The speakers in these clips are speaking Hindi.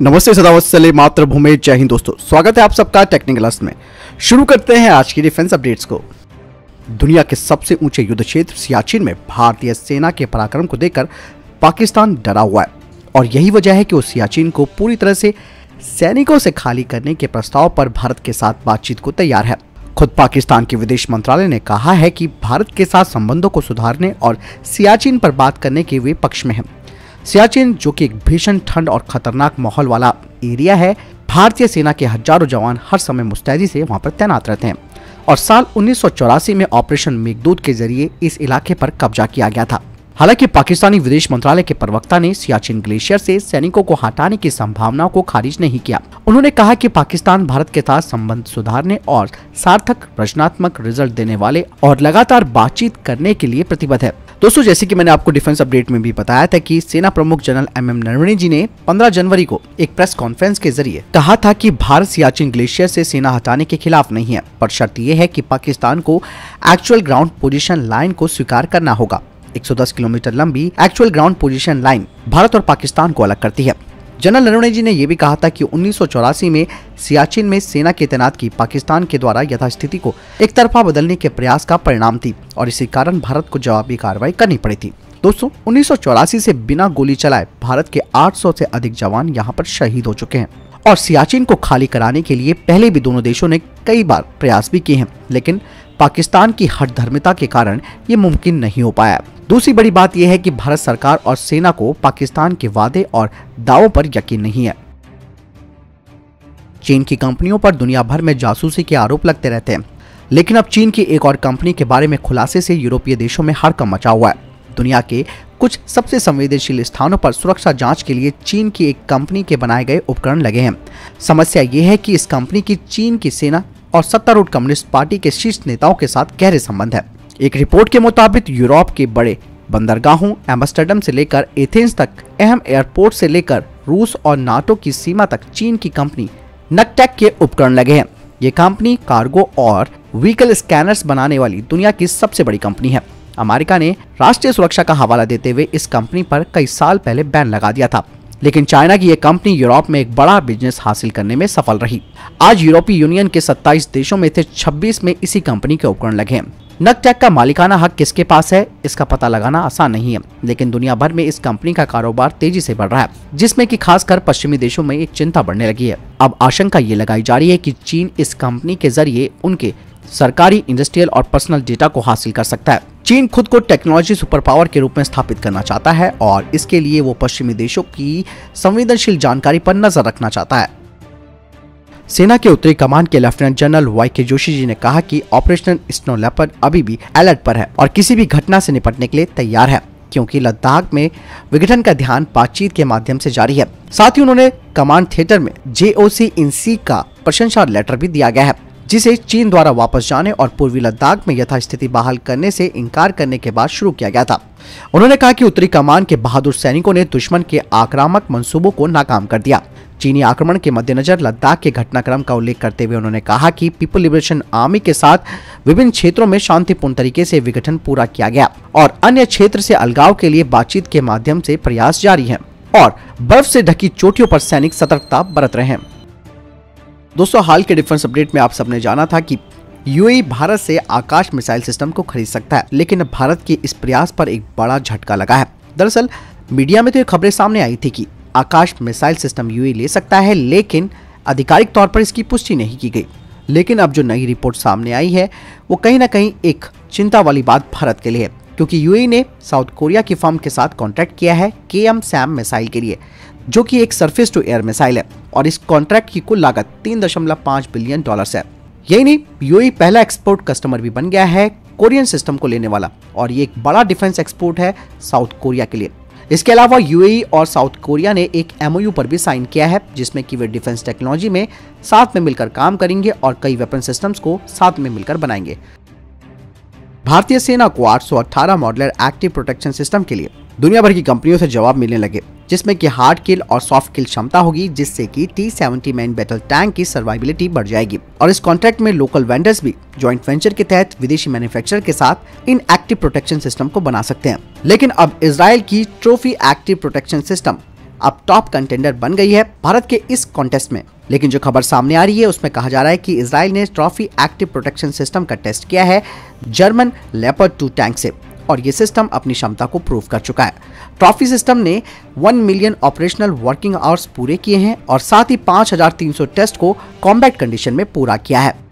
नमस्ते सदावत्सले मातृभूमि, जय हिंद दोस्तों। स्वागत है आप सबका टेक्निकल में। शुरू करते हैं आज की डिफेंस अपडेट्स को। दुनिया के सबसे ऊंचे युद्ध क्षेत्र सियाचिन में भारतीय सेना के पराक्रम को देखकर पाकिस्तान डरा हुआ है और यही वजह है कि वो सियाचिन को पूरी तरह से सैनिकों से खाली करने के प्रस्ताव पर भारत के साथ बातचीत को तैयार है। खुद पाकिस्तान के विदेश मंत्रालय ने कहा है कि भारत के साथ संबंधों को सुधारने और सियाचिन पर बात करने के वे पक्ष में है। सियाचिन, जो कि एक भीषण ठंड और खतरनाक माहौल वाला एरिया है, भारतीय सेना के हजारों जवान हर समय मुस्तैदी से वहां पर तैनात रहते हैं और साल 1984 में ऑपरेशन मेघदूत के जरिए इस इलाके पर कब्जा किया गया था। हालांकि पाकिस्तानी विदेश मंत्रालय के प्रवक्ता ने सियाचिन ग्लेशियर से सैनिकों को हटाने की संभावनाओं को खारिज नहीं किया। उन्होंने कहा कि पाकिस्तान भारत के साथ संबंध सुधारने और सार्थक रचनात्मक रिजल्ट देने वाले और लगातार बातचीत करने के लिए प्रतिबद्ध है। दोस्तों, जैसे कि मैंने आपको डिफेंस अपडेट में भी बताया था कि सेना प्रमुख जनरल एम नरवणे जी ने 15 जनवरी को एक प्रेस कॉन्फ्रेंस के जरिए कहा था कि भारत सियाचिन ग्लेशियर से सेना हटाने के खिलाफ नहीं है, पर शर्त यह है कि पाकिस्तान को एक्चुअल ग्राउंड पोजीशन लाइन को स्वीकार करना होगा। 110 किलोमीटर लंबी actual ground position line Bharat और पाकिस्तान को अलग करती है। जनरल नरवणे जी ने यह भी कहा था कि 1984 में सियाचिन में सेना की तैनात की पाकिस्तान के द्वारा यथास्थिति को एक तरफा बदलने के प्रयास का परिणाम थी और इसी कारण भारत को जवाबी कार्रवाई करनी पड़ी थी। दोस्तों, 1984 से बिना गोली चलाए भारत के 800 से अधिक जवान यहां पर शहीद हो चुके हैं और सियाचिन को खाली कराने के लिए पहले भी दोनों देशों ने कई बार प्रयास भी किए हैं, लेकिन पाकिस्तान की हठधर्मिता के कारण ये मुमकिन नहीं हो पाया। दूसरी बड़ी बात यह है कि भारत सरकार और सेना को पाकिस्तान के वादे और दावों पर यकीन नहीं है। चीन की कंपनियों पर दुनिया भर में जासूसी के आरोप लगते रहते हैं, लेकिन अब चीन की एक और कंपनी के बारे में खुलासे से यूरोपीय देशों में हड़कंप मचा हुआ है। दुनिया के कुछ सबसे संवेदनशील स्थानों पर सुरक्षा जांच के लिए चीन की एक कंपनी के बनाए गए उपकरण लगे हैं। समस्या ये है कि इस कंपनी की चीन की सेना और सत्तारूढ़ कम्युनिस्ट पार्टी के शीर्ष नेताओं के साथ गहरे संबंध है। एक रिपोर्ट के मुताबिक यूरोप के बड़े बंदरगाहों एम्स्टर्डम से लेकर एथेंस तक, अहम एयरपोर्ट से लेकर रूस और नाटो की सीमा तक चीन की कंपनी नकटेक के उपकरण लगे हैं। ये कंपनी कार्गो और व्हीकल स्कैनर्स बनाने वाली दुनिया की सबसे बड़ी कंपनी है। अमेरिका ने राष्ट्रीय सुरक्षा का हवाला देते हुए इस कंपनी पर कई साल पहले बैन लगा दिया था, लेकिन चाइना की यह कंपनी यूरोप में एक बड़ा बिजनेस हासिल करने में सफल रही। आज यूरोपीय यूनियन के 27 देशों में से 26 में इसी कंपनी के उपकरण लगे हैं। नकटेक का मालिकाना हक किसके पास है, इसका पता लगाना आसान नहीं है, लेकिन दुनिया भर में इस कंपनी का कारोबार तेजी से बढ़ रहा है, जिसमें कि खासकर पश्चिमी देशों में एक चिंता बढ़ने लगी है। अब आशंका ये लगाई जा रही है कि चीन इस कंपनी के जरिए उनके सरकारी, इंडस्ट्रियल और पर्सनल डेटा को हासिल कर सकता है। चीन खुद को टेक्नोलॉजी सुपर पावर के रूप में स्थापित करना चाहता है और इसके लिए वो पश्चिमी देशों की संवेदनशील जानकारी पर नजर रखना चाहता है। सेना के उत्तरी कमान के lieutenant general Y Joshi ji ने कहा कि ऑपरेशन स्नो लेपर्ड अभी भी अलर्ट पर है और किसी भी घटना से निपटने के लिए तैयार है, क्योंकि लद्दाख में विघटन का ध्यान बातचीत के माध्यम से जारी है। साथ ही उन्होंने कमांड थिएटर में JOC-in-C का प्रशंसा लेटर भी दिया गया है, जिसे चीन द्वारा वापस जाने और पूर्वी लद्दाख में यथास्थिति बहाल करने से इनकार करने के बाद शुरू किया गया था। उन्होंने कहा कि उत्तरी कमान के बहादुर सैनिकों ने दुश्मन के आक्रामक मंसूबों को नाकाम कर दिया। चीनी आक्रमण के मद्देनजर लद्दाख के घटनाक्रम का उल्लेख करते हुए उन्होंने कहा कि पीपल लिबरेशन आर्मी के साथ विभिन्न क्षेत्रों में शांतिपूर्ण तरीके से विघटन पूरा किया गया और अन्य क्षेत्र से अलगाव के लिए बातचीत के माध्यम से प्रयास जारी है और बर्फ से ढकी चोटियों पर सैनिक सतर्कता बरत रहे हैं। दोस्तों, हाल के डिफेंस अपडेट में आप सबने जाना था कि यूएई भारत से आकाश मिसाइल सिस्टम को खरीद सकता है, लेकिन भारत के इस प्रयास पर एक बड़ा झटका लगा है। दरअसल मीडिया में तो ये खबरें सामने आई थी कि आकाश मिसाइल सिस्टम यूएई ले सकता है, लेकिन आधिकारिक तौर पर इसकी पुष्टि नहीं की गई। लेकिन अब जो नई रिपोर्ट सामने आई है वो कहीं ना कहीं एक चिंता वाली बात भारत के लिए है, क्योंकि यूएई ने साउथ कोरिया की फर्म के साथ कॉन्ट्रैक्ट किया है KM-SAM मिसाइल के लिए, जो कि एक सरफेस टू एयर मिसाइल है और इस कॉन्ट्रैक्ट की कुल लागत $3.5 बिलियन है। यही नहीं, यूएई पहला एक्सपोर्ट कस्टमर भी बन गया है कोरियन सिस्टम को लेने वाला, और ये एक बड़ा डिफेंस एक्सपोर्ट है साउथ कोरिया के लिए। इसके अलावा यूएई और साउथ कोरिया ने एक MOU पर भी साइन किया है, जिसमें कि वे डिफेंस टेक्नोलॉजी में साथ में मिलकर काम करेंगे और कई वेपन सिस्टम्स को साथ में मिलकर बनाएंगे। भारतीय सेना को 818 मॉडुलर एक्टिव प्रोटेक्शन सिस्टम के लिए दुनिया भर की कंपनियों से जवाब मिलने लगे, जिसमें कि हार्ड किल और सॉफ्ट किल क्षमता होगी, जिससे कि T-70 मैन बैटल टैंक की सर्वाइबिलिटी बढ़ जाएगी। और इस कॉन्ट्रैक्ट में लोकल वेंडर्स भी जॉइंट वेंचर के तहत विदेशी मैन्युफैक्चरर के साथ इन एक्टिव प्रोटेक्शन सिस्टम को बना सकते हैं। लेकिन अब इजराइल की ट्रॉफी एक्टिव प्रोटेक्शन सिस्टम अब टॉप कंटेंडर बन गई है भारत के इस कॉन्टेस्ट में। लेकिन जो खबर सामने आ रही है उसमें कहा जा रहा है कि इजराइल ने ट्रॉफी एक्टिव प्रोटेक्शन सिस्टम का टेस्ट किया है जर्मन लेपर्ड 2 टैंक से और ये सिस्टम अपनी क्षमता को प्रूव कर चुका है। ट्रॉफी सिस्टम ने 1 मिलियन ऑपरेशनल वर्किंग आवर्स पूरे किए हैं और साथ ही 5300 टेस्ट को कॉम्बैट कंडीशन में पूरा किया है।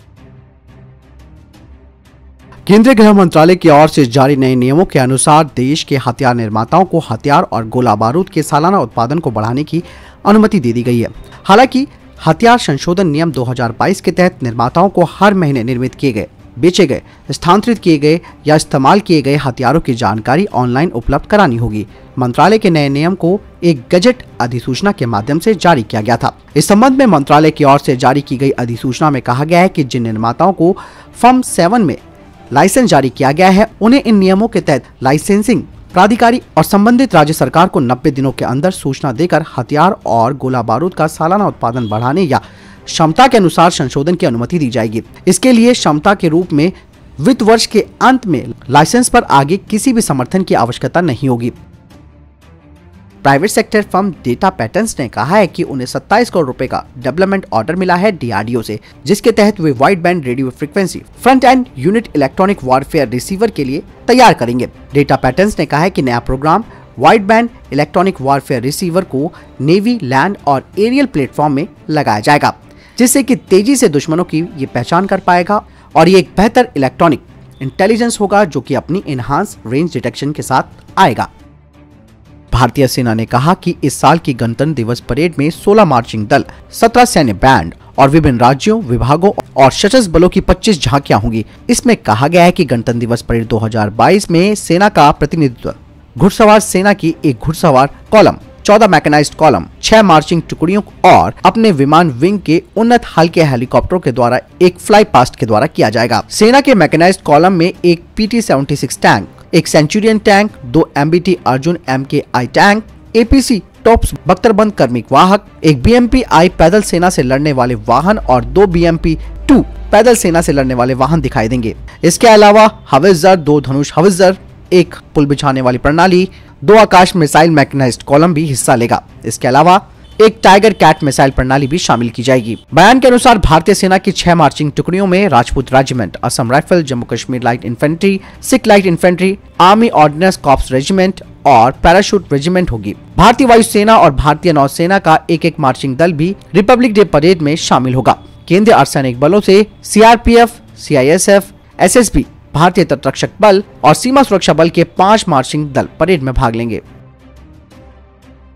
केंद्रीय गृह मंत्रालय की ओर से जारी नए नियमों के अनुसार देश के हथियार निर्माताओं को हथियार और गोला बारूद के सालाना उत्पादन को बढ़ाने की अनुमति दे दी गई है। हालांकि हथियार संशोधन नियम 2022 के तहत निर्माताओं को हर महीने निर्मित किए गए, बेचे गए, स्थानांतरित किए गए या इस्तेमाल किए गए हथियारों की जानकारी ऑनलाइन उपलब्ध करानी होगी। मंत्रालय के नए नियम को एक गजट अधिसूचना के माध्यम से जारी किया गया था। इस संबंध में मंत्रालय की ओर से जारी की गई अधिसूचना में कहा गया है कि जिन निर्माताओं को फॉर्म 7 में लाइसेंस जारी किया गया है उन्हें इन नियमों के तहत लाइसेंसिंग प्राधिकारी और संबंधित राज्य सरकार को 90 दिनों के अंदर सूचना देकर हथियार और गोला बारूद का सालाना उत्पादन बढ़ाने या क्षमता के अनुसार संशोधन की अनुमति दी जाएगी। इसके लिए क्षमता के रूप में वित्त वर्ष के अंत में लाइसेंस पर आगे किसी भी समर्थन की आवश्यकता नहीं होगी। Private sector firm data patterns ने कहा है कि उन्हें 27 करोड़ रुपए का डेवलपमेंट ऑर्डर मिला है DRDO से, जिसके तहत वे wide band radio frequency front end unit electronic warfare receiver के लिए तैयार करेंगे। डेटा पैटर्न्स ने कहा है कि नया program wide band electronic warfare receiver को नेवी, लैंड और एरियल प्लेटफॉर्म में लगाया जाएगा, जिससे कि तेजी से दुश्मनों की ये पहचान कर पाएगा और ये एक बेहतर इलेक्ट्रॉनिक इंटेलिजेंस होगा जो कि अपनी एनहांस रेंज डिटेक्शन के साथ आएगा। भारतीय सेना ने कहा कि इस साल की गणतंत्र दिवस परेड में 16 मार्चिंग दल, 17 सैन्य बैंड और विभिन्न राज्यों, विभागों और सशस्त्र बलों की 25 झांकियां होंगी। इसमें कहा गया है कि गणतंत्र दिवस परेड 2022 में सेना का प्रतिनिधित्व घुड़सवार सेना की एक घुड़सवार कॉलम, 14 मैकेनाइज्ड कॉलम, 6 मार्चिंग टुकड़ियों और अपने विमान विंग के उन्नत हल्के हेलीकॉप्टरों के द्वारा एक फ्लाई पास्ट के द्वारा किया जाएगा। सेना के मैकेनाइज्ड कॉलम में एक PT-76 टैंक, एक Centurion tank, 2 MBT Arjun MKI tank, APC TOPAS बख्तरबंद कार्मिक वाहक, एक BMP-I पैदल सेना से लड़ने वाले वाहन और 2 BMP-2 पैदल सेना से लड़ने वाले वाहन दिखाई देंगे। इसके अलावा हवित्जर, 2 धनुष हवित्जर, एक पुल बिछाने वाली प्रणाली, 2 आकाश मिसाइल मैकेनाइज्ड कॉलम भी हिस्सा लेगा। इसके अलावा एक टाइगर कैट मिसाइल प्रणाली भी शामिल की जाएगी। बयान के अनुसार भारतीय सेना की 6 मार्चिंग टुकड़ियों में Rajput regiment, Assam rifle, Jammu Kashmir light infantry, Sikh light infantry, army ordinance corps regiment और पैराशूट रेजिमेंट होगी। भारतीय वायुसेना और भारतीय नौसेना का एक मार्चिंग दल भी रिपब्लिक डे परेड में शामिल होगा। केंद्रीय अर्धसैनिक बलों से CRPF, CISF, SSB, भारतीय तटरक्षक बल और सीमा सुरक्षा बल के 5 मार्चिंग दल परेड में भाग लेंगे।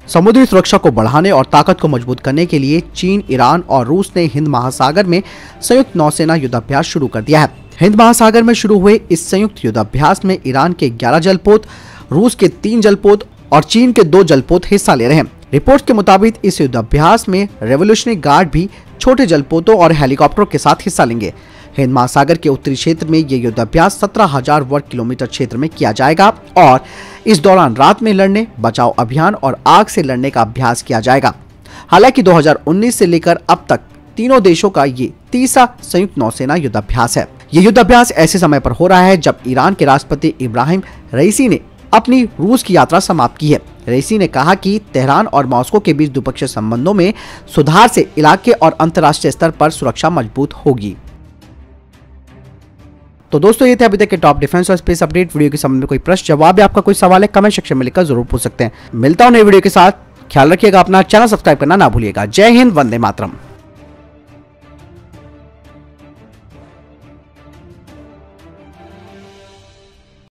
समुद्री सुरक्षा को बढ़ाने और ताकत को मजबूत करने के लिए चीन, ईरान और रूस ने हिंद महासागर में संयुक्त नौसेना युद्धाभ्यास शुरू कर दिया है। हिंद महासागर में शुरू हुए इस संयुक्त युद्धाभ्यास में ईरान के 11 जलपोत, रूस के 3 जलपोत और चीन के 2 जलपोत हिस्सा ले रहे हैं। रिपोर्ट के मुताबिक इस युद्धाभ्यास में रेवोल्यूशनरी गार्ड भी छोटे जलपोतों और हेलीकॉप्टरों के साथ हिस्सा लेंगे। हिंद महासागर के उत्तरी क्षेत्र में ये युद्धाभ्यास 17,000 वर्ग किलोमीटर क्षेत्र में किया जाएगा और इस दौरान रात में लड़ने, बचाव अभियान और आग से लड़ने का अभ्यास किया जाएगा। हालांकि 2019 से लेकर अब तक तीनों देशों का ये तीसरा संयुक्त नौसेना युद्धाभ्यास है। ये युद्धाभ्यास ऐसे समय पर हो रहा है जब ईरान के राष्ट्रपति इब्राहिम रईसी ने अपनी रूस की यात्रा समाप्त की है। रईसी ने कहा कि तेहरान और मॉस्को के बीच द्विपक्षीय संबंधों में सुधार से इलाके और अंतर्राष्ट्रीय स्तर पर सुरक्षा मजबूत होगी। तो दोस्तों ये थे अभी तक के टॉप डिफेंस और स्पेस अपडेट। वीडियो के संबंध में कोई प्रश्न, जवाब या आपका कोई सवाल है कमेंट सेक्शन में लिखकर जरूर पूछ सकते हैं। मिलता हूं नई वीडियो के साथ, ख्याल रखिएगा अपना, चैनल सब्सक्राइब करना ना भूलिएगा। जय हिंद, वंदे मातरम।